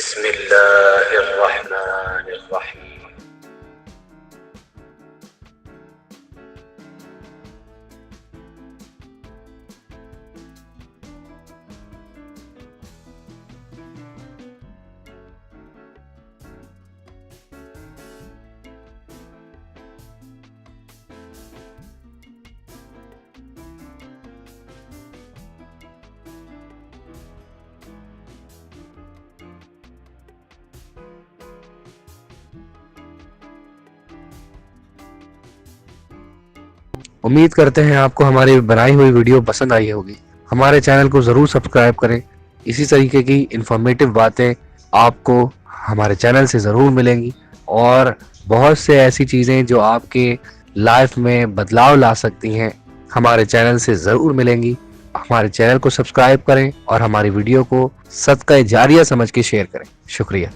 बिस्मिल्लाहिर्रहमानिर्रहीम। उम्मीद करते हैं आपको हमारी बनाई हुई वीडियो पसंद आई होगी। हमारे चैनल को ज़रूर सब्सक्राइब करें। इसी तरीके की इंफॉर्मेटिव बातें आपको हमारे चैनल से ज़रूर मिलेंगी और बहुत से ऐसी चीज़ें जो आपके लाइफ में बदलाव ला सकती हैं हमारे चैनल से ज़रूर मिलेंगी। हमारे चैनल को सब्सक्राइब करें और हमारी वीडियो को सदका जारिया समझ के शेयर करें। शुक्रिया।